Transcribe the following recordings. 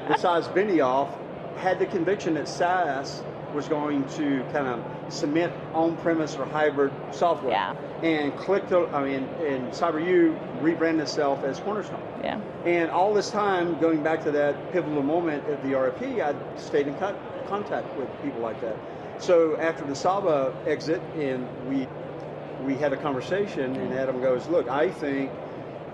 that, besides Benioff, had the conviction that SaaS was going to kind of cement on-premise or hybrid software. Yeah. And and CyberU rebranded itself as Cornerstone. Yeah. And all this time, going back to that pivotal moment at the RFP, I stayed in contact with people like that. So after the Saba exit, and we had a conversation, and Adam goes, look, I think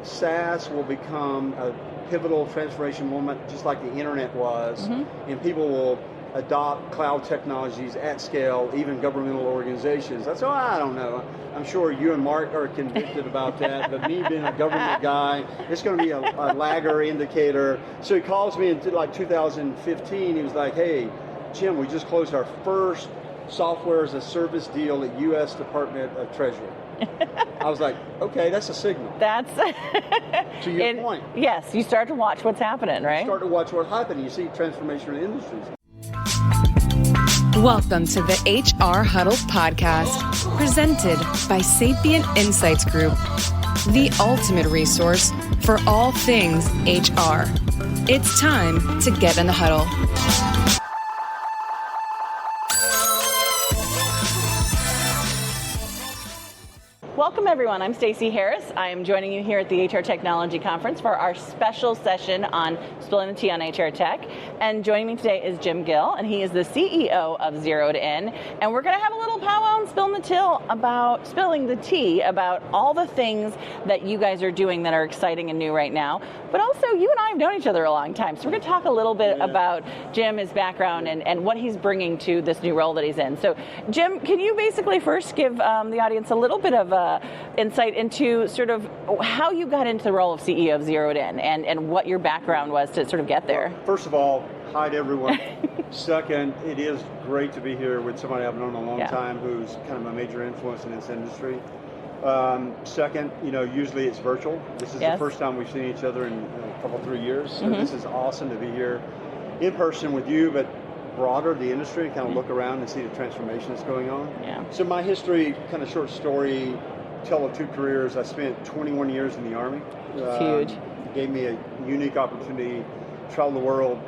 SaaS will become a pivotal transformation moment, just like the internet was, and people will adopt cloud technologies at scale, even governmental organizations. That's, I don't know. I'm sure you and Mark are convicted about that, but me being a government guy, it's going to be a lagger indicator. So he calls me in like 2015. He was like, hey, Jim, we just closed our first software as a service deal at U.S. Department of Treasury. I was like, okay, that's a signal. That's to your point. Yes, you start to watch what's happening, right? You start to watch what's happening. You see transformation in industries. Welcome to the HR Huddle podcast, presented by Sapient Insights Group, the ultimate resource for all things HR. It's time to get in the huddle. Welcome, everyone. I'm Stacey Harris. I am joining you here at the HR Technology Conference for our special session on Spilling the Tea on HR Tech. And joining me today is Jim Gill, and he is the CEO of ZeroedIn. And we're going to have a little powwow and spilling the tea about all the things that you guys are doing that are exciting and new right now. But also, you and I have known each other a long time. So we're going to talk a little bit about Jim, his background, and what he's bringing to this new role that he's in. So, Jim, can you basically first give the audience a little bit of insight into sort of how you got into the role of CEO of ZeroedIn and what your background was to sort of get there? Well, first of all, hi to everyone. Second, it is great to be here with somebody I've known a long time who's kind of a major influence in this industry. Second, usually it's virtual. This is the first time we've seen each other in a couple, 3 years. So this is awesome to be here in person with you, but broader the industry, kind of look around and see the transformation that's going on. Yeah. So my history, kind of short story, tell of 2 careers. I spent 21 years in the Army. It's huge. Gave me a unique opportunity to travel the world,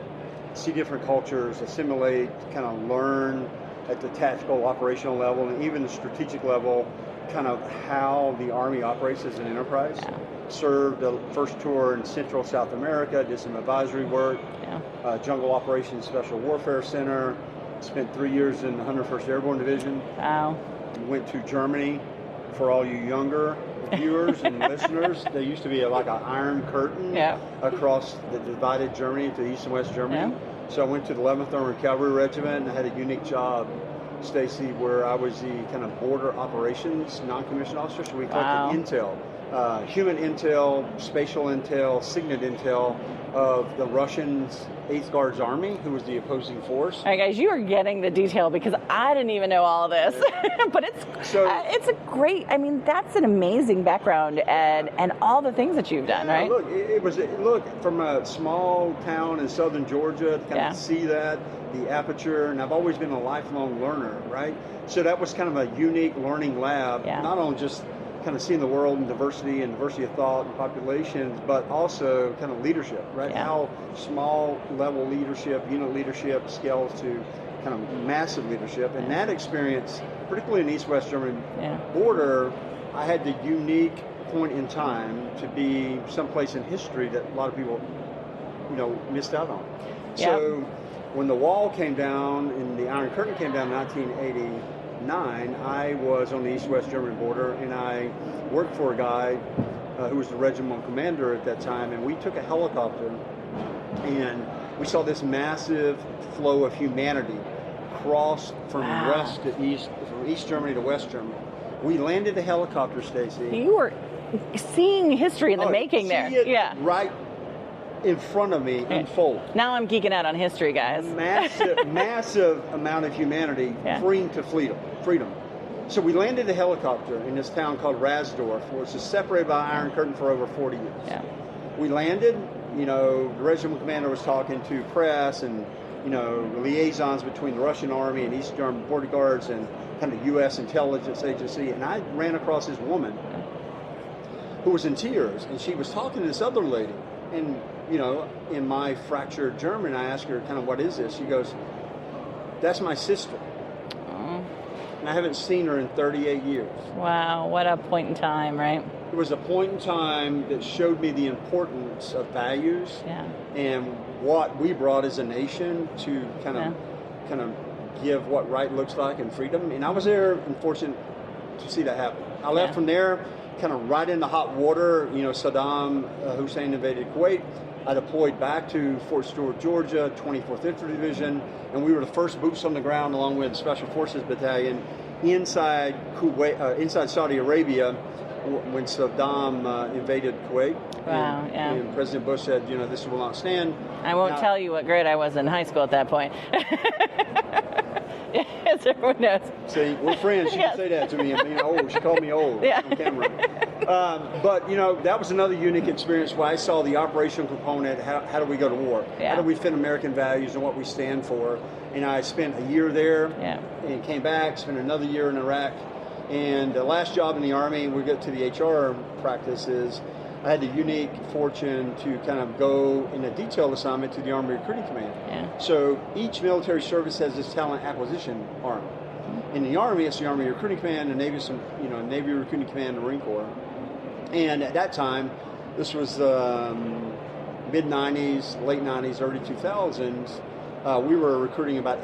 see different cultures, assimilate, kind of learn at the tactical operational level and even the strategic level, kind of how the Army operates as an enterprise. Yeah. Served the first tour in Central South America, did some advisory work, Jungle Operations Special Warfare Center, spent 3 years in the 101st Airborne Division. Wow. Went to Germany. For all you younger viewers and listeners, there used to be like an iron curtain across the divided Germany to East and West Germany. Yeah. So I went to the 11th Armored Cavalry Regiment and I had a unique job, Stacey, where I was the kind of border operations non-commissioned officer. So we collected intel, human intel, spatial intel, signet intel of the Russians' 8th Guards Army, who was the opposing force. All right, guys, you are getting the detail because I didn't even know all of this. But it's a great, that's an amazing background and all the things that you've done, right? Look, from a small town in southern Georgia, to kind of see that, the aperture, and I've always been a lifelong learner, right? So that was kind of a unique learning lab, not only just kind of seeing the world and diversity of thought and populations, but also kind of leadership, right? Yeah. How small level leadership, unit leadership scales to kind of massive leadership. And that experience, particularly in East-West German border, I had the unique point in time to be someplace in history that a lot of people, missed out on. Yeah. So when the wall came down and the Iron Curtain came down in 1989, I was on the East-West German border, and I worked for a guy who was the regimental commander at that time, and we took a helicopter, and we saw this massive flow of humanity cross from west to east, from East Germany to West Germany. We landed the helicopter, Stacey. You were seeing history in the making there. Right in front of me unfold. Now I'm geeking out on history, guys. Massive amount of humanity freeing to freedom. So we landed a helicopter in this town called Rasdorf, which is separated by Iron Curtain for over 40 years. Yeah. We landed, the regiment commander was talking to press and, the liaisons between the Russian army and East German border guards and kind of U.S. intelligence agency, and I ran across this woman who was in tears, and she was talking to this other lady, and in my fractured German, I asked her kind of, what is this? She goes, that's my sister. And I haven't seen her in 38 years. Wow, what a point in time, right? It was a point in time that showed me the importance of values and what we brought as a nation to kind of give what right looks like and freedom. And I was there and fortunate to see that happen. I left from there kind of right into hot water. Saddam Hussein invaded Kuwait. I deployed back to Fort Stewart, Georgia, 24th Infantry Division, and we were the first boots on the ground along with the Special Forces Battalion inside Kuwait, inside Saudi Arabia when Saddam invaded Kuwait. Wow, and President Bush said, this will not stand. I won't tell you what grade I was in high school at that point. Yes, everyone knows. See, we're friends. She can say that to me. I'm being old. She called me old on camera. But, that was another unique experience where I saw the operational component. How do we go to war? How do we fit American values and what we stand for? And I spent a year there and came back, spent another year in Iraq. And the last job in the Army, we get to the HR practices, I had the unique fortune to kind of go in a detailed assignment to the Army Recruiting Command. So each military service has this talent acquisition arm. In the Army, it's the Army Recruiting Command, the Navy, Navy Recruiting Command, the Marine Corps. And at that time, this was mid-90s, late 90s, early 2000s, we were recruiting about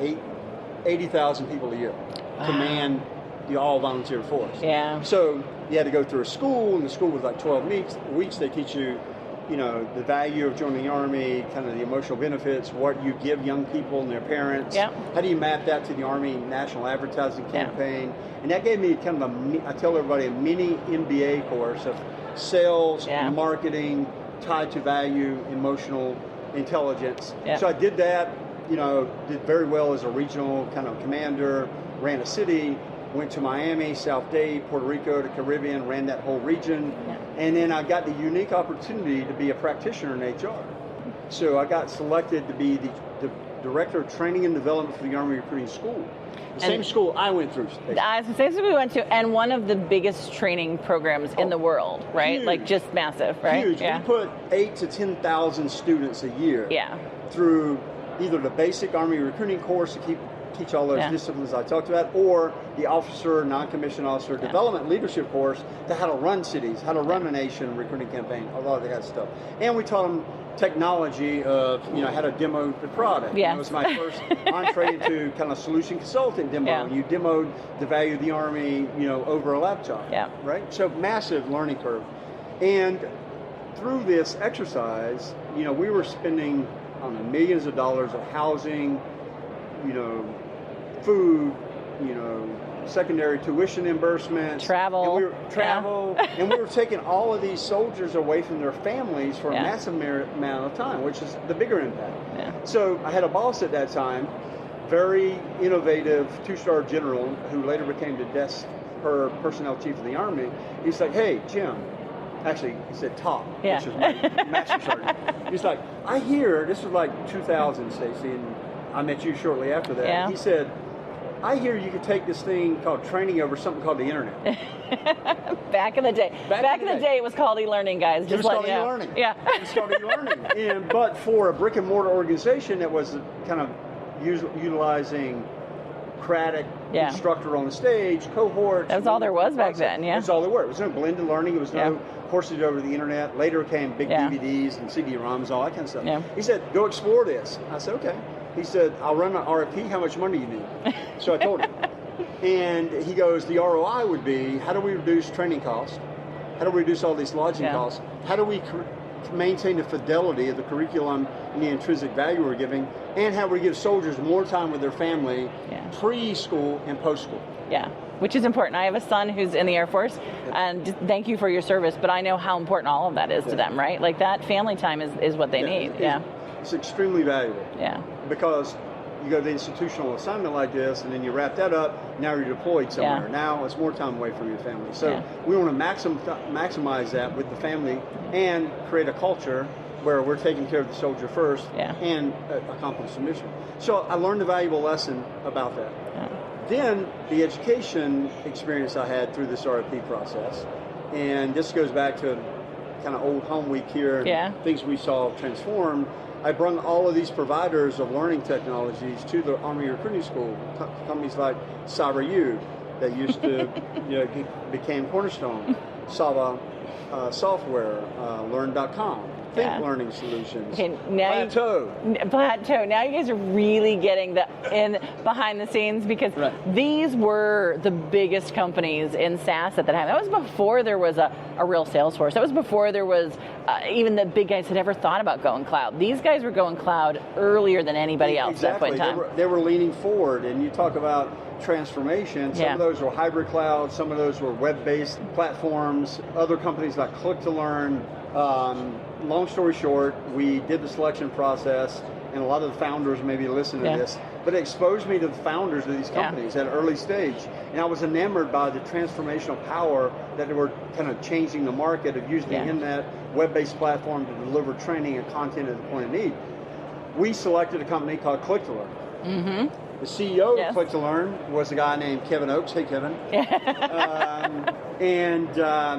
80,000 people a year to man the all-volunteer force. So you had to go through a school, and the school was like 12 weeks. They teach you, the value of joining the Army, kind of the emotional benefits, what you give young people and their parents. How do you map that to the Army National Advertising Campaign? And that gave me kind of I tell everybody, a mini MBA course of sales, marketing, tied to value, emotional intelligence. So I did that, did very well as a regional kind of commander, ran a city, went to Miami, South Dade, Puerto Rico, the Caribbean, ran that whole region. And then I got the unique opportunity to be a practitioner in HR. So I got selected to be the Director of Training and Development for the Army Recruiting School. The same school I went through. I was going to say we went to, and one of the biggest training programs in the world, right? Huge. Like just massive, right? Huge. We put 8,000 to 10,000 students a year through either the basic Army recruiting course to teach all those disciplines I talked about, or the officer, non-commissioned officer development leadership course to how to run cities, how to run a nation recruiting campaign, a lot of that stuff. And we taught them technology of, how to demo the product. It was my first entree into kind of solution consultant demo. And you demoed the value of the Army, over a laptop. Right? So massive learning curve. And through this exercise, we were spending millions of dollars of housing, food, secondary tuition reimbursement, travel, and we were taking all of these soldiers away from their families for a massive amount of time, which is the bigger impact. So I had a boss at that time, very innovative 2-star general who later became her personnel chief of the Army. He's like, hey, Jim. Actually, he said Tom, which is my master sergeant. He's like, I hear, this was like 2000, Stacey, and I met you shortly after that. He said, I hear you could take this thing called training over something called the internet. Back in the day. Back in the day, it was called e-learning, guys. It was called e-learning. It was called e-learning. But for a brick and mortar organization that was kind of utilizing Craddock, instructor on the stage, cohorts. That was all there was back then, That's all there were. It was no blended learning. It was no courses over the internet. Later came big DVDs and CD-ROMs, all that kind of stuff. He said, go explore this. I said, okay. He said, I'll run an RFP. How much money do you need? So I told him. And he goes, the ROI would be, how do we reduce training costs? How do we reduce all these lodging costs? How do we maintain the fidelity of the curriculum and the intrinsic value we're giving? And how do we give soldiers more time with their family pre-school and post-school? Which is important. I have a son who's in the Air Force, and thank you for your service, but I know how important all of that is to them, right? Like that family time is what they need. It's extremely valuable. Because you go to the institutional assignment like this, and then you wrap that up, now you're deployed somewhere. Now it's more time away from your family. So we want to maximize that with the family and create a culture where we're taking care of the soldier first and accomplish the mission. So I learned a valuable lesson about that. Then the education experience I had through this RFP process, and this goes back to kind of old home week here, and things we saw transformed, I brought all of these providers of learning technologies to the Army Recruiting School, companies like ZeroedIn that used to became Cornerstone, Sava Software, Learn.com. Think Learning Solutions. Okay, now Plateau. Now you guys are really getting behind the scenes, because these were the biggest companies in SaaS at the time. That was before there was a real sales force. That was before there was even the big guys had ever thought about going cloud. These guys were going cloud earlier than anybody else at that point in time. They were leaning forward, and you talk about transformation. Some of those were hybrid cloud, some of those were web-based platforms, other companies like Click to Learn. Long story short, we did the selection process, and a lot of the founders maybe listen to this, but it exposed me to the founders of these companies at an early stage. And I was enamored by the transformational power that they were kind of changing the market of using the internet, web-based platform to deliver training and content at the point of need. We selected a company called Click to Learn. Mm-hmm. The CEO of Click to Learn was a guy named Kevin Oakes. Hey, Kevin. And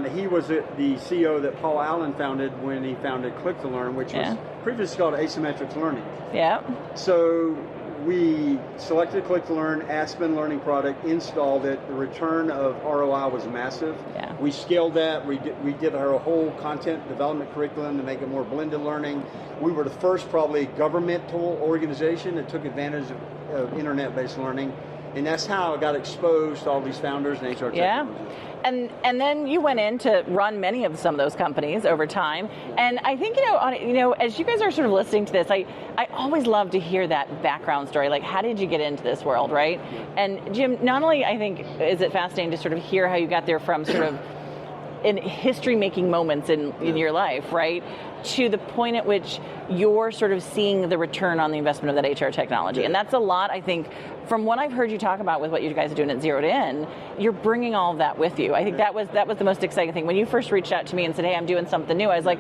he was the CEO that Paul Allen founded when he founded Click to Learn, which was previously called Asymmetric Learning. Yeah. So we selected Click to Learn, Aspen learning product, installed it. The return of ROI was massive. Yeah. We scaled that. We did our whole content development curriculum to make it more blended learning. We were the first probably governmental organization that took advantage of internet-based learning. And that's how I got exposed to all these founders and HR technologies. And then you went in to run many of some of those companies over time. And I think, as you guys are sort of listening to this, I always love to hear that background story. Like, how did you get into this world, right? And Jim, not only I think is it fascinating to sort of hear how you got there from sort of in history-making moments in your life, right, to the point at which you're sort of seeing the return on the investment of that HR technology. And that's a lot, I think, from what I've heard you talk about with what you guys are doing at ZeroedIn, you're bringing all of that with you. I think that was the most exciting thing. When you first reached out to me and said, hey, I'm doing something new, I was like,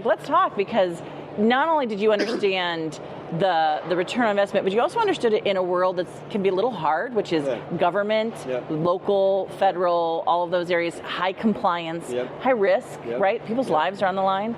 let's talk, because not only did you understand the return on investment, but you also understood it in a world that can be a little hard, which is government, local, federal, all of those areas, high compliance, high risk, right? People's lives are on the line.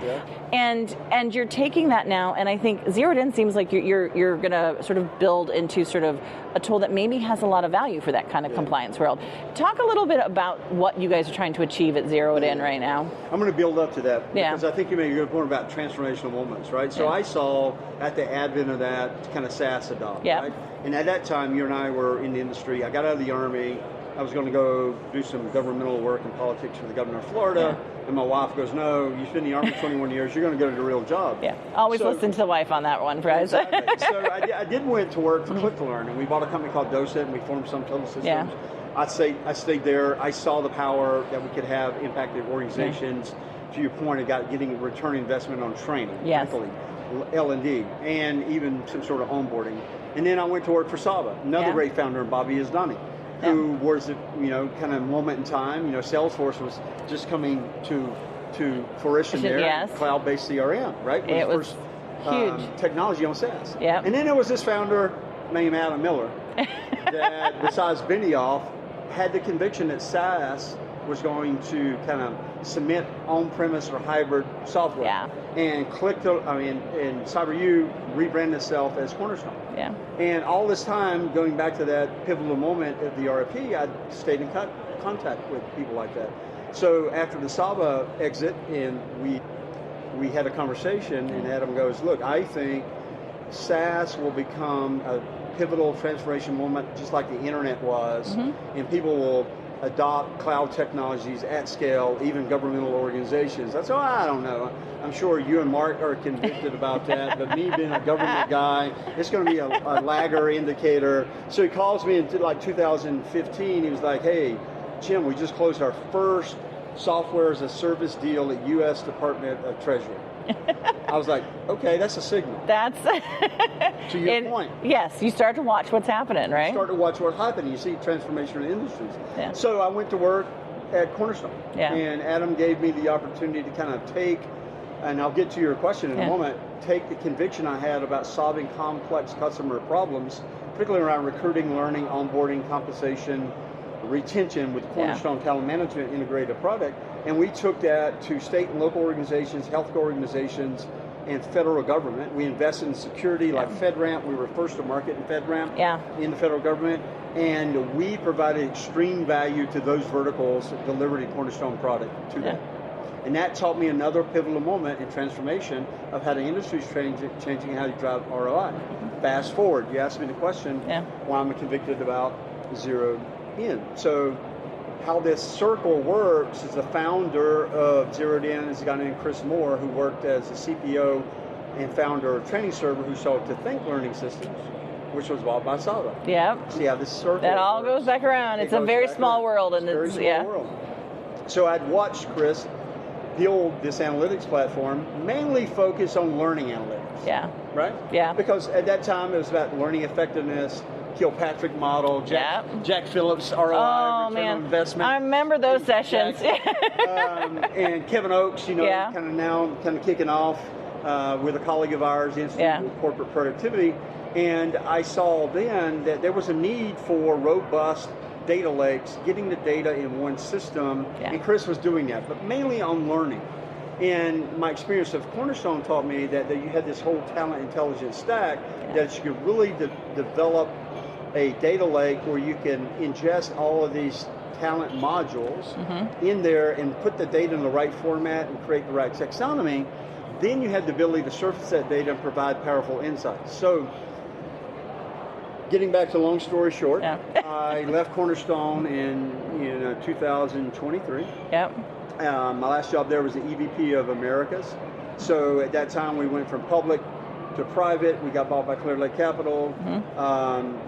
And you're taking that now, and I think ZeroedIn seems like you're going to sort of build into sort of a tool that maybe has a lot of value for that kind of compliance world. Talk a little bit about what you guys are trying to achieve at ZeroedIn right now. I'm going to build up to that, because I think you made a good point about transformational moments, right? So I saw at the advent of that kind of SaaS adopt, right? And at that time, you and I were in the industry. I got out of the Army. I was going to go do some governmental work in politics for the governor of Florida. And my wife goes, no, you've been in the Army 21 years. You're going to go to the real job. Always listen to the wife on that one, Prize. Exactly. So I did went to work for Click to Learn, and we bought a company called Docent, and we formed some total systems. I stayed there. I saw the power that we could have impacted organizations. To your point about getting return investment on training, particularly L&D, and even some sort of onboarding. And then I went to work for Sava, another great founder, Bobby Izdani, who was, kind of moment in time. Salesforce was just coming to fruition there, cloud-based CRM, right? It was huge technology on SaaS. And then there was this founder named Adam Miller that, besides Benioff, had the conviction that SaaS was going to kind of cement on-premise or hybrid software. And and ZeroedIn rebranded itself as Cornerstone. And all this time, going back to that pivotal moment at the RFP, I stayed in contact with people like that. So after the Sava exit, and we had a conversation, and Adam goes, look, I think SaaS will become a pivotal transformation moment, just like the internet was, and people will adopt cloud technologies at scale, even governmental organizations. I don't know. I'm sure you and Mark are convicted about that, but me being a government guy, it's going to be a lagger indicator. So he calls me in 2015. He was like, hey, Jim, we just closed our first software as a service deal at U.S. Department of Treasury. I was like, okay, that's a signal. That's to your point. Yes, you start to watch what's happening, right? You start to watch what's happening. You see transformation in industries. So I went to work at Cornerstone, and Adam gave me the opportunity to kind of take, and I'll get to your question in a moment, take the conviction I had about solving complex customer problems, particularly around recruiting, learning, onboarding, compensation, retention with Cornerstone Talent Management integrated product, And we took that to state and local organizations, healthcare organizations, and federal government. We invested in security like FedRAMP. We were first to market in FedRAMP in the federal government. And we provided extreme value to those verticals that delivered a Cornerstone product to them. And that taught me another pivotal moment in transformation of how the industry is changing and how you drive ROI. Fast forward, you asked me the question, why I'm convicted about ZeroedIn. So how this circle works is the founder of ZeroedIn is a guy named Chris Moore, who worked as a CPO and founder of Training Server, who sold to Think Learning Systems, which was bought by Sava. Yep. See how this circle that all works. goes back around. It's a very small world, and it's a very small world. So I'd watched Chris build this analytics platform, mainly focused on learning analytics. Yeah. Right? Yeah. Because at that time it was about learning effectiveness, Kilpatrick model, Jack Phillips ROI, return on investment. I remember those sessions. And Kevin Oakes, kind of now kicking off with a colleague of ours, the Institute of Corporate Productivity. And I saw then that there was a need for robust data lakes, getting the data in one system, and Chris was doing that, but mainly on learning. And my experience of Cornerstone taught me that you had this whole talent intelligence stack, that you could really develop a data lake where you can ingest all of these talent modules in there and put the data in the right format and create the right taxonomy. Then you had the ability to surface that data and provide powerful insights. So getting back to long story short, I left Cornerstone in 2023. My last job there was the EVP of Americas. So at that time we went from public to private. We got bought by Clear Lake Capital.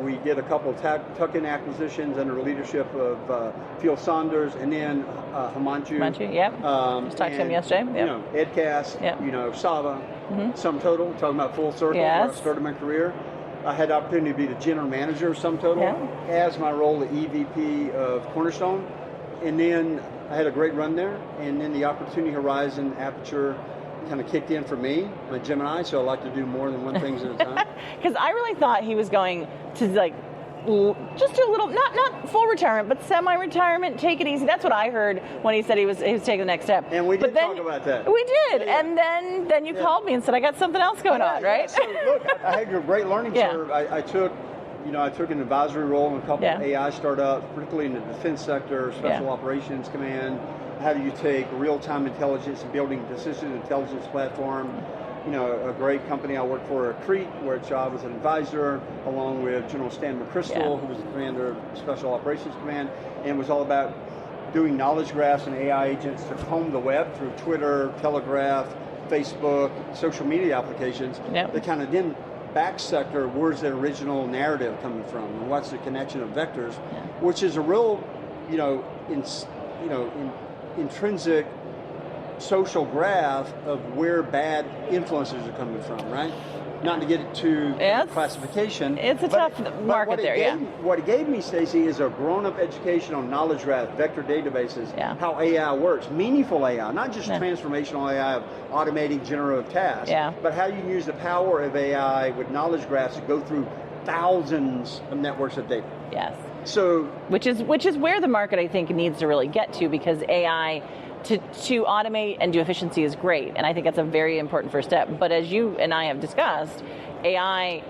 We did a couple of tuck-in acquisitions under the leadership of Phil Saunders, and then Himanshu. Just talked to him yesterday. EdCast, Sava, Sum Total, talking about full circle, where I started my career. I had the opportunity to be the general manager of Sum Total as my role at EVP of Cornerstone. And then I had a great run there. And then the opportunity horizon aperture kind of kicked in for me. I'm a Gemini, so I like to do more than one thing at a time. Because I really thought he was going to just do a little, not full retirement, but semi-retirement, take it easy. That's what I heard when he said he was taking the next step. And we did talk about that. We did, and then you called me and said, I got something else going on, right? So look, I had a great learning curve. I took an advisory role in a couple of AI startups, particularly in the defense sector, Special Operations Command. How do you take real-time intelligence and building decision intelligence platform? A great company I worked for, Crete, which I was an advisor, along with General Stan McChrystal, who was the commander of Special Operations Command, and it was all about doing knowledge graphs and AI agents to comb the web through Twitter, Telegraph, Facebook, social media applications. That kind of then back sector, where's the original narrative coming from, and what's the connection of vectors, which is a real, intrinsic social graph of where bad influences are coming from, right? Not to get it to classification. It's a tough market there, What it gave me, Stacey, is a grown-up education on knowledge graph, vector databases, how AI works, meaningful AI, not just transformational AI of automating generative tasks, but how you use the power of AI with knowledge graphs to go through thousands of networks of data. So, which is where the market, I think, needs to really get to, because AI to automate and do efficiency is great, and I think that's a very important first step. But as you and I have discussed, AI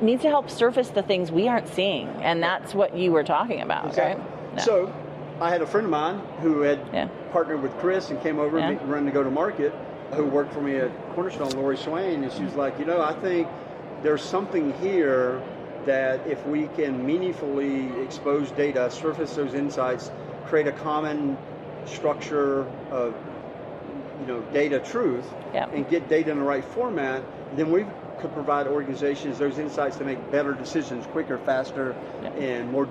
needs to help surface the things we aren't seeing, and that's what you were talking about, right? So I had a friend of mine who had partnered with Chris and came over and run to go to market, who worked for me at Cornerstone, Lori Swain, and she was like, I think there's something here that if we can meaningfully expose data, surface those insights, create a common structure of data truth, and get data in the right format, then we could provide organizations those insights to make better decisions quicker, faster, and more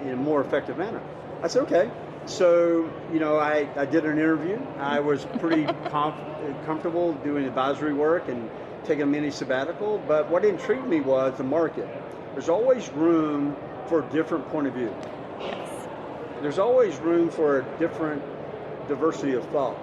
in a more effective manner. I said, okay. So I did an interview. I was pretty comfortable doing advisory work and taking a mini sabbatical, but what intrigued me was the market. There's always room for a different point of view. There's always room for a different diversity of thought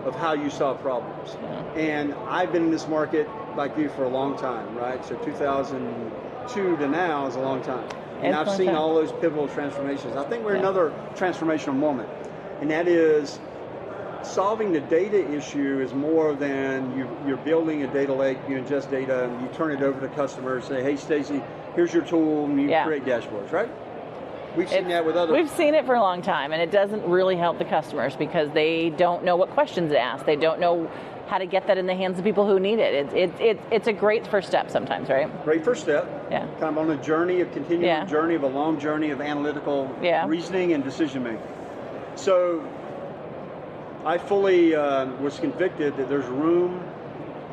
of how you solve problems. And I've been in this market like you for a long time, right? So 2002 to now is a long time. And I've seen all those pivotal transformations. I think we're in another transformational moment. and that is solving the data issue is more than you're building a data lake, you ingest data, and you turn it over to customers, say, hey, Stacey, here's your tool, and you create dashboards, right? We've seen that with We've seen it for a long time, and it doesn't really help the customers because they don't know what questions to ask. They don't know how to get that in the hands of people who need it. It's a great first step sometimes, right? Great first step. Yeah. Kind of on a journey, a continuing journey of a long journey of analytical reasoning and decision making. So I fully was convicted that there's room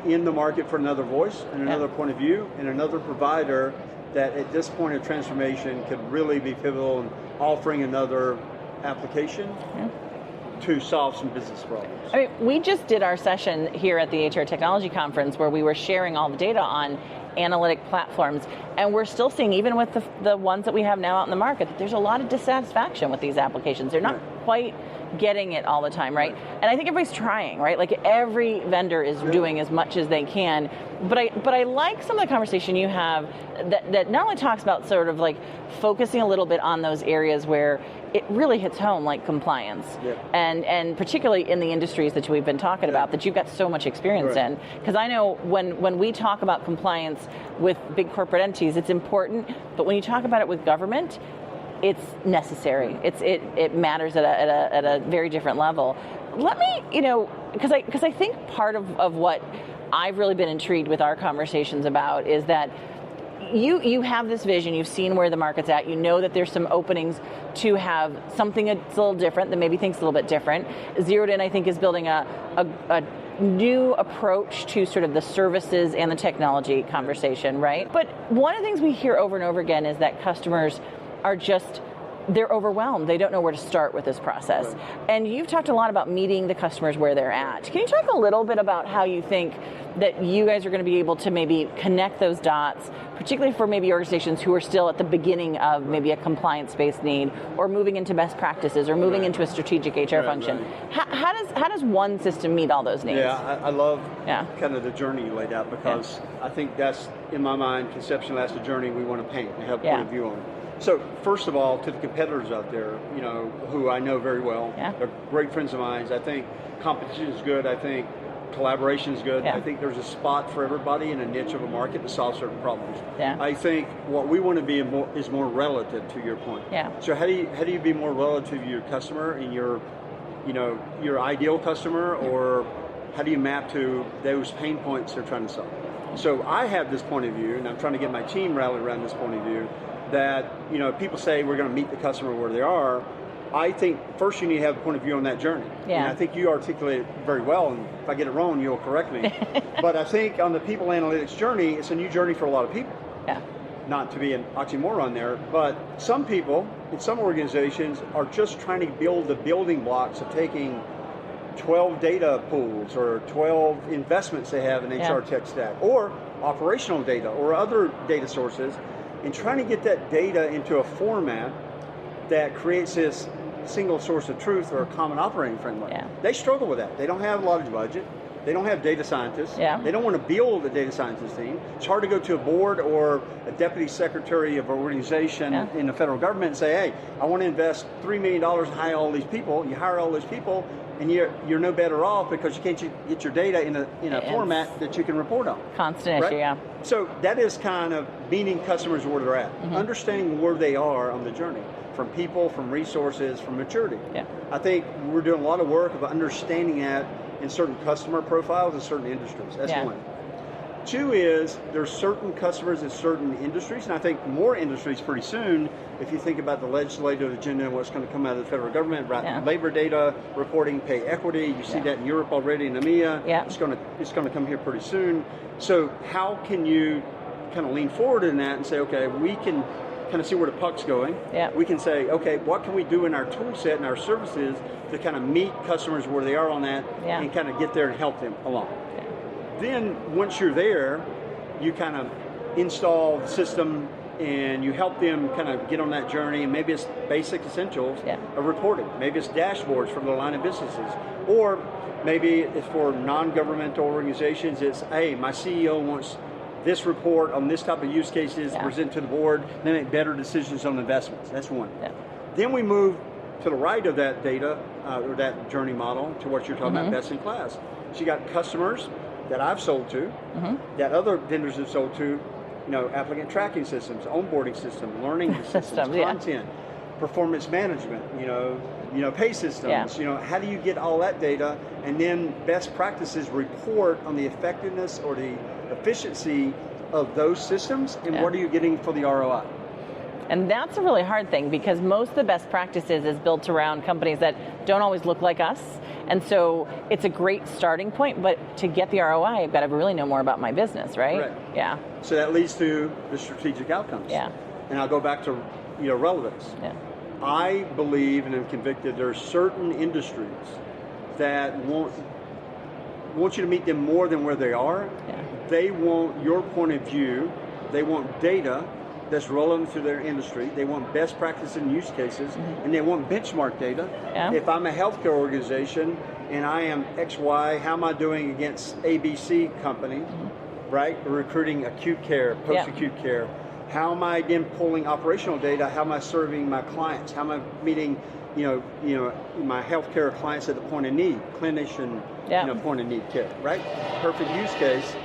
in the market for another voice and another point of view and another provider that at this point of transformation could really be pivotal in offering another application to solve some business problems. I mean, we just did our session here at the HR Technology Conference where we were sharing all the data on analytic platforms, and we're still seeing, even with the ones that we have now out in the market, that there's a lot of dissatisfaction with these applications. They're not quite getting it all the time, right? And I think everybody's trying, right? Like every vendor is doing as much as they can. But I like some of the conversation you have that not only talks about sort of like focusing a little bit on those areas where it really hits home, like compliance, and particularly in the industries that we've been talking about, that you've got so much experience in. Because I know when we talk about compliance with big corporate entities, it's important, but when you talk about it with government, it's necessary. It matters at a very different level. Let me, because I think part of what I've really been intrigued with our conversations about is that you have this vision, you've seen where the market's at, you know that there's some openings to have something that's a little different, that maybe thinks a little bit different. ZeroedIn, I think, is building a new approach to sort of the services and the technology conversation, right? But one of the things we hear over and over again is that customers are they're overwhelmed. They don't know where to start with this process. Right. And you've talked a lot about meeting the customers where they're at. Can you talk a little bit about how you think that you guys are going to be able to maybe connect those dots, particularly for maybe organizations who are still at the beginning of maybe a compliance-based need, or moving into best practices, or moving into a strategic HR function? Right. How does one system meet all those needs? Yeah, I love kind of the journey you laid out, because I think that's, in my mind, conceptually that's the journey we want to paint and have a point of view on. So first of all, to the competitors out there, who I know very well, they're great friends of mine. I think competition is good. I think collaboration is good. I think there's a spot for everybody in a niche of a market to solve certain problems. I think what we want to be is more relative, to your point. So how do you be more relative to your customer and your ideal customer, or how do you map to those pain points they're trying to solve? So I have this point of view, and I'm trying to get my team rallied around this point of view, that people say we're going to meet the customer where they are. I think first you need to have a point of view on that journey. And I think you articulate it very well, and if I get it wrong, you'll correct me. But I think on the people analytics journey, it's a new journey for a lot of people. Not to be an oxymoron there, but some people in some organizations are just trying to build the building blocks of taking 12 data pools or 12 investments they have in HR tech stack, or operational data or other data sources, and trying to get that data into a format that creates this single source of truth or a common operating framework. They struggle with that. They don't have a lot of budget. They don't have data scientists. They don't want to build a data scientist team. It's hard to go to a board or a deputy secretary of an organization in the federal government and say, hey, I want to invest $3 million and hire all these people. You hire all those people, and you're no better off because you can't get your data in a format that you can report on. Constant issue, So that is kind of meeting customers where they're at, understanding where they are on the journey, from people, from resources, from maturity. I think we're doing a lot of work of understanding that in certain customer profiles in certain industries. That's one. Two is there's certain customers in certain industries, and I think more industries pretty soon, if you think about the legislative agenda and what's going to come out of the federal government, labor data, reporting, pay equity. You see that in Europe already, in EMEA. It's going to come here pretty soon. So how can you kind of lean forward in that and say, okay, we can kind of see where the puck's going. We can say, okay, what can we do in our tool set and our services to kind of meet customers where they are on that and kind of get there and help them along. Then once you're there, you kind of install the system and you help them kind of get on that journey, and maybe it's basic essentials of reporting. Maybe it's dashboards from the line of businesses. Or maybe it's for non-governmental organizations, it's, hey, my CEO wants this report on this type of use cases, present to the board, they make better decisions on investments. That's one. Then we move to the right of that data, or that journey model, to what you're talking about, best in class. So you got customers that I've sold to, that other vendors have sold to, applicant tracking systems, onboarding systems, learning systems, content, performance management, pay systems. How do you get all that data, and then best practices report on the effectiveness or the efficiency of those systems, and what are you getting for the ROI? And that's a really hard thing, because most of the best practices is built around companies that don't always look like us. And so it's a great starting point, but to get the ROI, I've got to really know more about my business, right? Right. Yeah. So that leads to the strategic outcomes. Yeah. And I'll go back to relevance. Yeah. I believe and am convicted there are certain industries that want you to meet them more than where they are. Yeah. They want your point of view. They want data that's relevant to their industry. They want best practice and use cases, and they want benchmark data. Yeah. If I'm a healthcare organization and I am XY, how am I doing against ABC company, right? Recruiting acute care, post-acute care. How am I then pulling operational data? How am I serving my clients? How am I meeting, my healthcare clients at the point of need, clinician, point of need care, right? Perfect use case.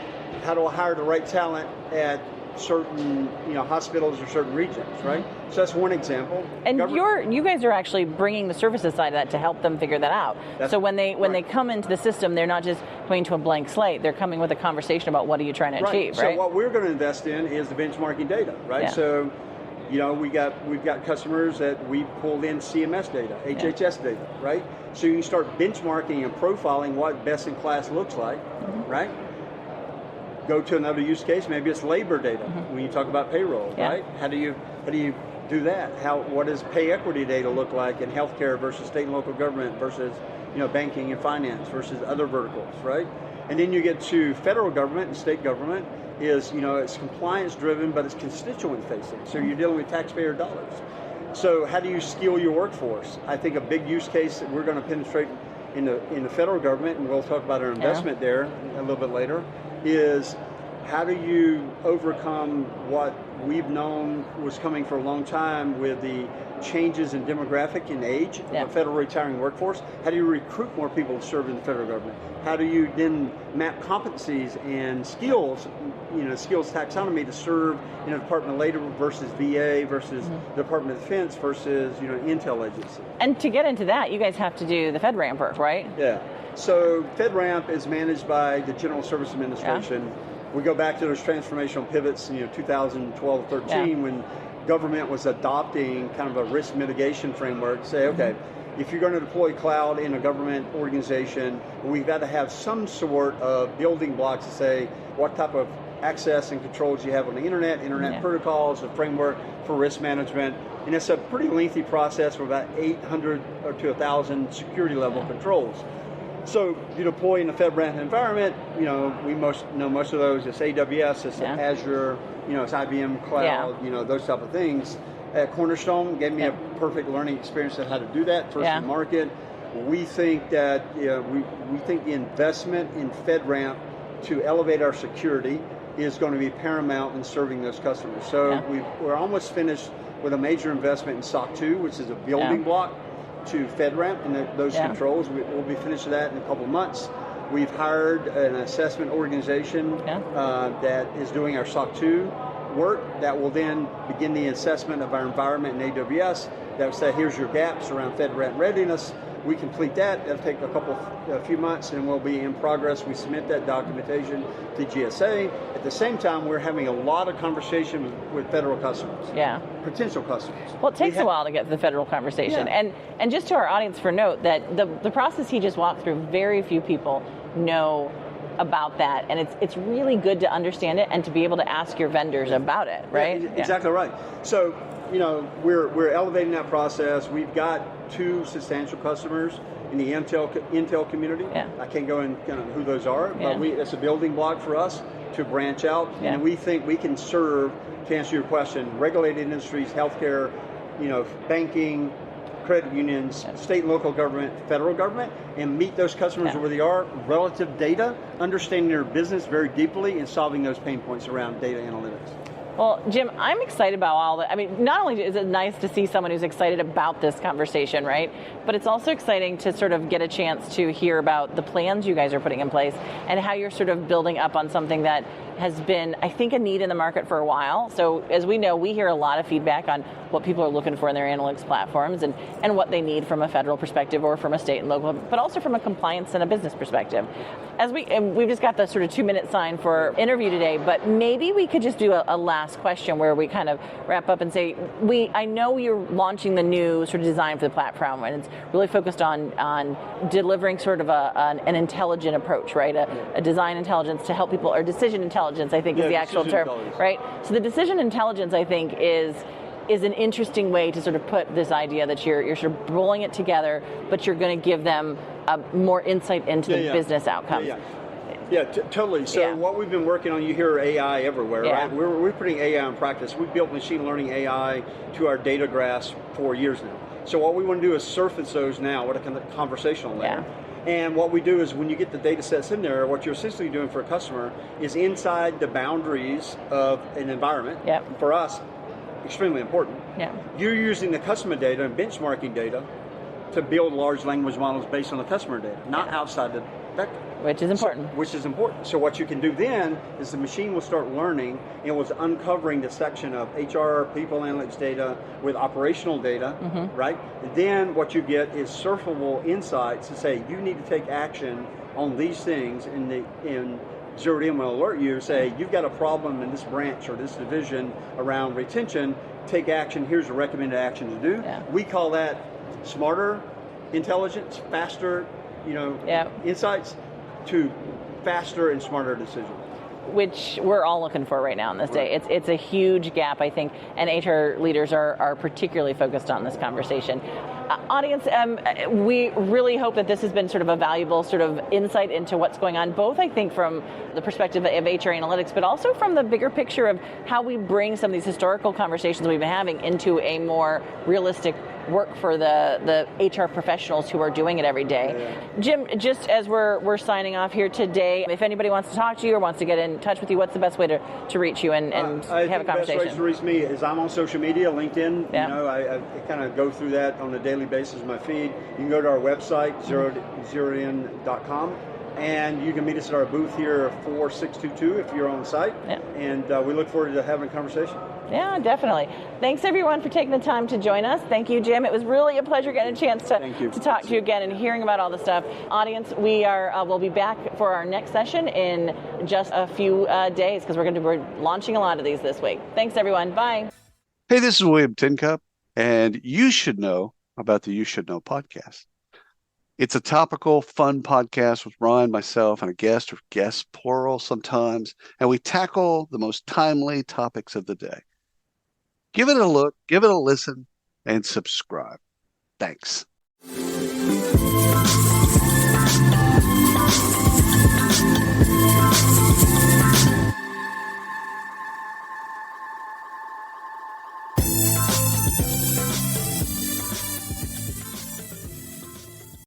How do I hire the right talent at certain hospitals or certain regions, right? So that's one example. And you guys are actually bringing the services side of that to help them figure that out. So when they come into the system, they're not just coming to a blank slate. They're coming with a conversation about what are you trying to achieve, right? So what we're going to invest in is the benchmarking data, right? Yeah. So we've got customers that we pulled in CMS data, HHS data, right? So you can start benchmarking and profiling what best in class looks like, right? Go to another use case, maybe it's labor data when you talk about payroll, right? How do you do that? What does pay equity data look like in healthcare versus state and local government versus banking and finance versus other verticals, right? And then you get to federal government and state government is it's compliance driven, but it's constituent facing. So you're dealing with taxpayer dollars. So how do you skill your workforce? I think a big use case that we're going to penetrate in the federal government, and we'll talk about our investment there a little bit later, is how do you overcome what we've known was coming for a long time with the changes in demographic and age of the federal retiring workforce? How do you recruit more people to serve in the federal government? How do you then map competencies and skills, skills taxonomy to serve in a Department of Labor versus VA versus Department of Defense versus Intel agency? And to get into that, you guys have to do the FedRAMP work, right? Yeah. So FedRAMP is managed by the General Service Administration. Yeah. We go back to those transformational pivots, 2012-13, when government was adopting kind of a risk mitigation framework. Say, okay, if you're going to deploy cloud in a government organization, we've got to have some sort of building blocks to say what type of access and controls you have on the internet protocols, a framework for risk management. And it's a pretty lengthy process with about 800 or to 1,000 security level controls. So you deploy in a FedRAMP environment, we most of those. It's AWS, it's Azure, it's IBM Cloud, those type of things. At Cornerstone gave me a perfect learning experience on how to do that first in market. We think that we think the investment in FedRAMP to elevate our security is going to be paramount in serving those customers. So we're almost finished with a major investment in SOC 2, which is a building block to FedRAMP and those controls. We'll be finished with that in a couple of months. We've hired an assessment organization that is doing our SOC 2 work that will then begin the assessment of our environment in AWS. That will say, here's your gaps around FedRAMP readiness. We complete that. That'll take a few months, and we'll be in progress. We submit that documentation to GSA. At the same time, we're having a lot of conversation with federal customers. Yeah. Potential customers. Well, it takes a while to get to the federal conversation. Yeah. And just to our audience for note, that the process he just walked through, very few people know about that, and it's really good to understand it and to be able to ask your vendors about it, right? Yeah, exactly right. So, we're elevating that process. We've got 2 substantial customers in the Intel community. Yeah. I can't go into kind of who those are, but it's a building block for us to branch out, and we think we can serve, to answer your question, regulated industries, healthcare, banking, credit unions, state and local government, federal government, and meet those customers where they are, relative data, understanding their business very deeply, and solving those pain points around data analytics. Well, Jim, I'm excited about all that. I mean, not only is it nice to see someone who's excited about this conversation, right? But it's also exciting to sort of get a chance to hear about the plans you guys are putting in place and how you're sort of building up on something that has been, I think, a need in the market for a while. So as we know, we hear a lot of feedback on what people are looking for in their analytics platforms and what they need from a federal perspective or from a state and local, but also from a compliance and a business perspective. We've just got the sort of 2-minute sign for interview today, but maybe we could just do a last question where we kind of wrap up and say, I know you're launching the new sort of design for the platform, and it's really focused on delivering sort of an intelligent approach, right? A design intelligence to help people, or decision intelligence, I think is the actual term, right? So the decision intelligence, I think, is an interesting way to sort of put this idea that you're sort of rolling it together, but you're going to give them more insight into the business outcomes. Yeah, totally. So what we've been working on, you hear AI everywhere, right? We're putting AI in practice. We've built machine learning AI to our data graphs for years now. So what we want to do is surface those now with a kind of conversational layer. And what we do is when you get the data sets in there, what you're essentially doing for a customer is inside the boundaries of an environment. For us, extremely important. You're using the customer data and benchmarking data to build large language models based on the customer data, not outside the vector. Which is important. So what you can do then is the machine will start learning and was uncovering the section of HR, people analytics data with operational data, right? And then what you get is surfable insights to say you need to take action on these things, and ZeroedIn will alert you, say you've got a problem in this branch or this division around retention, take action, here's a recommended action to do. We call that smarter intelligence, faster, insights to faster and smarter decisions. Which we're all looking for right now in this day. It's a huge gap, I think, and HR leaders are particularly focused on this conversation. Audience, we really hope that this has been sort of a valuable sort of insight into what's going on, both I think from the perspective of HR analytics, but also from the bigger picture of how we bring some of these historical conversations we've been having into a more realistic work for the HR professionals who are doing it every day. Jim, just as we're signing off here today, if anybody wants to talk to you or wants to get in touch with you, what's the best way to reach you and have a conversation? The best way to reach me is I'm on social media, LinkedIn. I kind of go through that on a daily basis, my feed. You can go to our website, ZeroedIn.com. And you can meet us at our booth here, 4622, if you're on site. And we look forward to having a conversation. Yeah, definitely. Thanks, everyone, for taking the time to join us. Thank you, Jim. It was really a pleasure getting a chance to talk to you again and hearing about all this stuff. Audience, we'll be back for our next session in just a few days because we're launching a lot of these this week. Thanks, everyone. Bye. Hey, this is William Tincup, and you should know about the You Should Know podcast. It's a topical, fun podcast with Ryan, myself, and a guest, or guests, plural sometimes, and we tackle the most timely topics of the day. Give it a look, give it a listen, and subscribe. Thanks.